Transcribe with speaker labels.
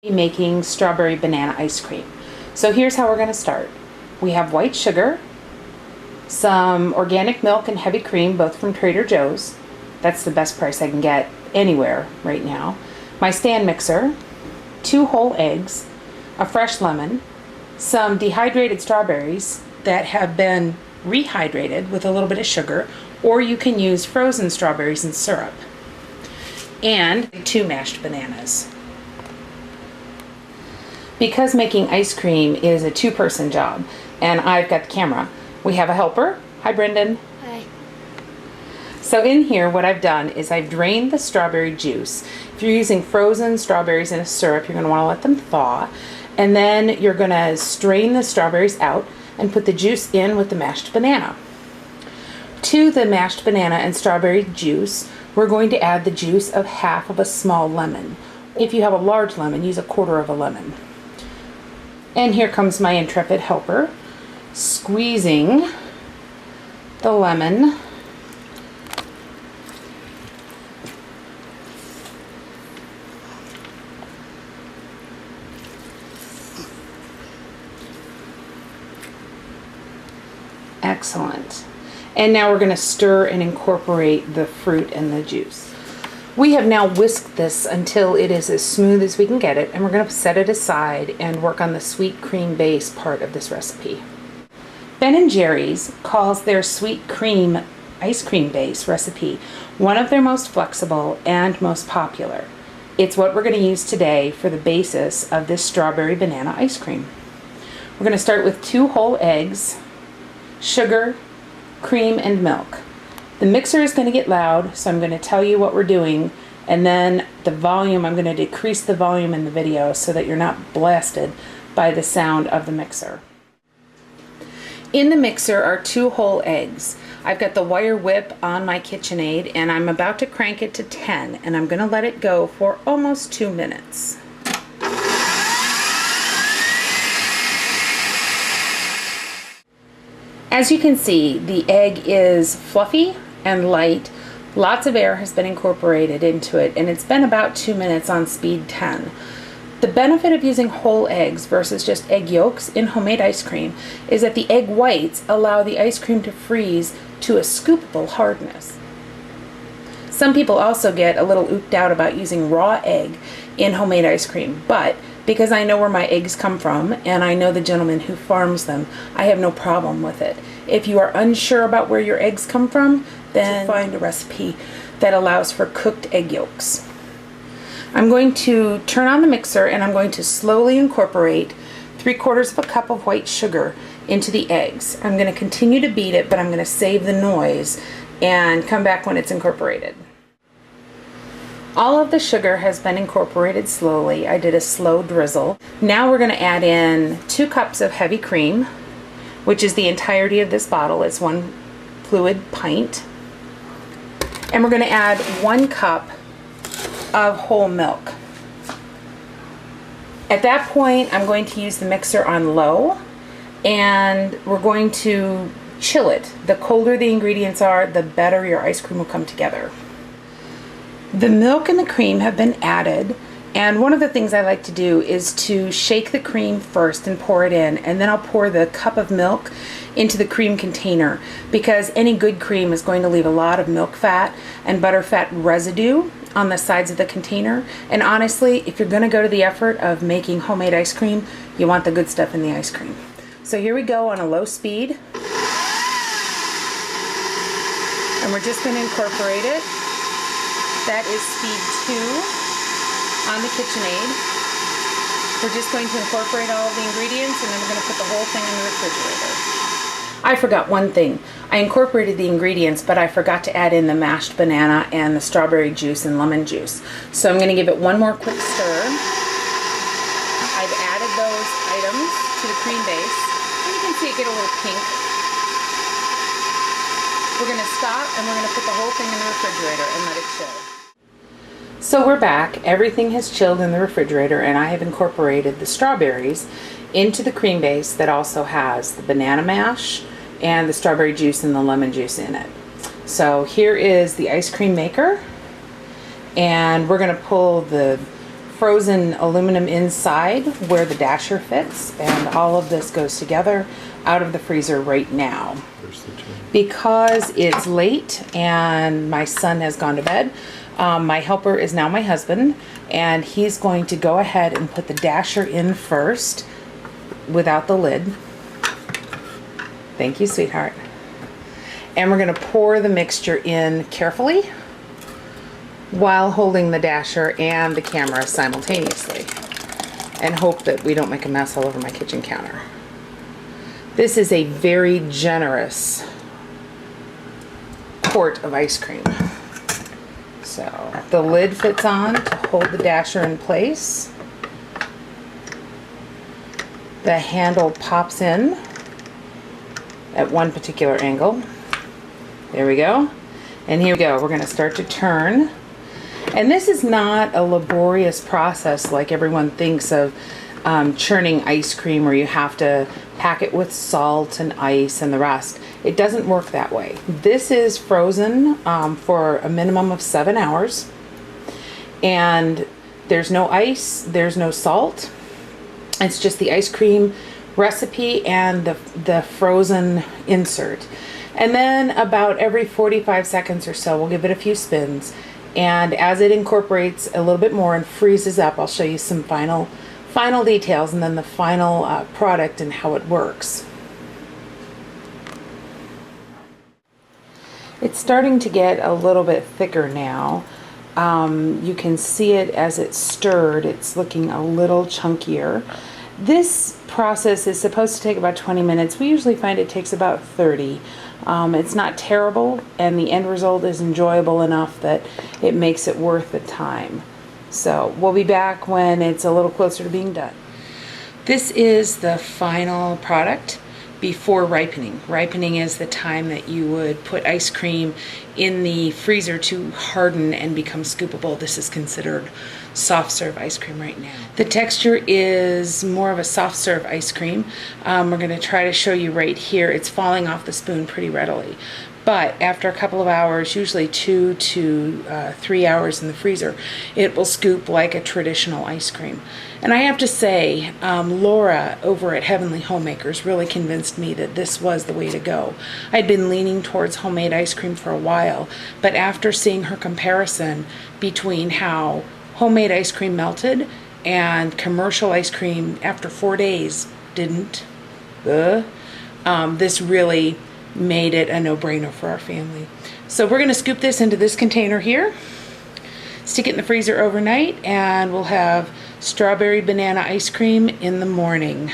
Speaker 1: Making strawberry banana ice cream. So here's how we're going to start. We have white sugar, some organic milk and heavy cream, both from Trader Joe's. That's the best price I can get anywhere right now. My stand mixer, 2 whole eggs, a fresh lemon, some dehydrated strawberries that have been rehydrated with a little bit of sugar, or you can use frozen strawberries and syrup, and 2 mashed bananas. Because making ice cream is a 2-person job, and I've got the camera, we have a helper. Hi, Brendan.
Speaker 2: Hi.
Speaker 1: So in here, what I've done is I've drained the strawberry juice. If you're using frozen strawberries in a syrup, you're going to want to let them thaw, and then you're going to strain the strawberries out and put the juice in with the mashed banana. To the mashed banana and strawberry juice, we're going to add the juice of half of a small lemon. If you have a large lemon, use 1/4 of a lemon. And here comes my intrepid helper, squeezing the lemon excellent. And now we're going to stir and incorporate the fruit and the juice. We have now whisked this until it is as smooth as we can get it, and we're going to set it aside and work on the sweet cream base part of this recipe. Ben & Jerry's calls their sweet cream ice cream base recipe one of their most flexible and most popular. It's what we're going to use today for the basis of this strawberry banana ice cream. We're going to start with 2 whole eggs, sugar, cream, and milk. The mixer is going to get loud, so I'm going to tell you what we're doing, and then the volume, I'm going to decrease the volume in the video so that you're not blasted by the sound of the mixer. In the mixer are 2 whole eggs. I've got the wire whip on my KitchenAid, and I'm about to crank it to 10, and I'm going to let it go for almost 2 minutes. As you can see, the egg is fluffy and light. Lots of air has been incorporated into it, and it's been about 2 minutes on speed 10. The benefit of using whole eggs versus just egg yolks in homemade ice cream is that the egg whites allow the ice cream to freeze to a scoopable hardness. Some people also get a little ooped out about using raw egg in homemade ice cream, but because I know where my eggs come from and I know the gentleman who farms them, I have no problem with it. If you are unsure about where your eggs come from, then find a recipe that allows for cooked egg yolks. I'm going to turn on the mixer, and I'm going to slowly incorporate 3/4 cup of white sugar into the eggs. I'm going to continue to beat it, but I'm going to save the noise and come back when it's incorporated. All of the sugar has been incorporated slowly. I did a slow drizzle. Now we're going to add in 2 cups of heavy cream, which is the entirety of this bottle. It's 1 fluid pint. And we're going to add 1 cup of whole milk. At that point, I'm going to use the mixer on low, and we're going to chill it. The colder the ingredients are, the better your ice cream will come together. The milk and the cream have been added, and one of the things I like to do is to shake the cream first and pour it in, and then I'll pour the cup of milk into the cream container, because any good cream is going to leave a lot of milk fat and butter fat residue on the sides of the container. And honestly, if you're going to go to the effort of making homemade ice cream, you want the good stuff in the ice cream. So here we go on a low speed, and we're just going to incorporate it. That is speed 2 on the KitchenAid. We're just going to incorporate all of the ingredients, and then we're going to put the whole thing in the refrigerator. I forgot one thing. I incorporated the ingredients, but I forgot to add in the mashed banana and the strawberry juice and lemon juice. So I'm going to give it one more quick stir. I've added those items to the cream base, and you can see it get a little pink. We're going to stop, and we're going to put the whole thing in the refrigerator and let it chill. So we're back. Everything has chilled in the refrigerator, and I have incorporated the strawberries into the cream base that also has the banana mash and the strawberry juice and the lemon juice in it. So here is the ice cream maker, and we're going to pull the frozen aluminum inside where the dasher fits, and all of this goes together out of the freezer right now. Because it's late and my son has gone to bed, my helper is now my husband, and he's going to go ahead and put the dasher in first without the lid. Thank you, sweetheart. And we're going to pour the mixture in carefully while holding the dasher and the camera simultaneously, and hope that we don't make a mess all over my kitchen counter. This is a very generous quart of ice cream. So the lid fits on to hold the dasher in place. The handle pops in at one particular angle. There we go. And here we go. We're going to start to turn. And this is not a laborious process like everyone thinks of churning ice cream, where you have to pack it with salt and ice and the rest. It doesn't work that way. This is frozen for a minimum of 7 hours. And there's no ice, there's no salt. It's just the ice cream recipe and the frozen insert. And then about every 45 seconds or so, we'll give it a few spins. And as it incorporates a little bit more and freezes up, I'll show you some final details and then the final product and how it works. It's starting to get a little bit thicker now. You can see it as it's stirred. It's looking a little chunkier. This process is supposed to take about 20 minutes. We usually find it takes about 30. It's not terrible, and the end result is enjoyable enough that it makes it worth the time. So we'll be back when it's a little closer to being done. This is the final product before ripening. Ripening is the time that you would put ice cream in the freezer to harden and become scoopable. This is considered soft serve ice cream right now. The texture is more of a soft serve ice cream. We're going to try to show you right here. It's falling off the spoon pretty readily. But after a couple of hours, usually 2 to 3 hours in the freezer, it will scoop like a traditional ice cream. And I have to say, Laura over at Heavenly Homemakers really convinced me that this was the way to go. I'd been leaning towards homemade ice cream for a while, but after seeing her comparison between how homemade ice cream melted and commercial ice cream after 4 days didn't, this really made it a no-brainer for our family. So we're going to scoop this into this container here, stick it in the freezer overnight, and we'll have strawberry banana ice cream in the morning.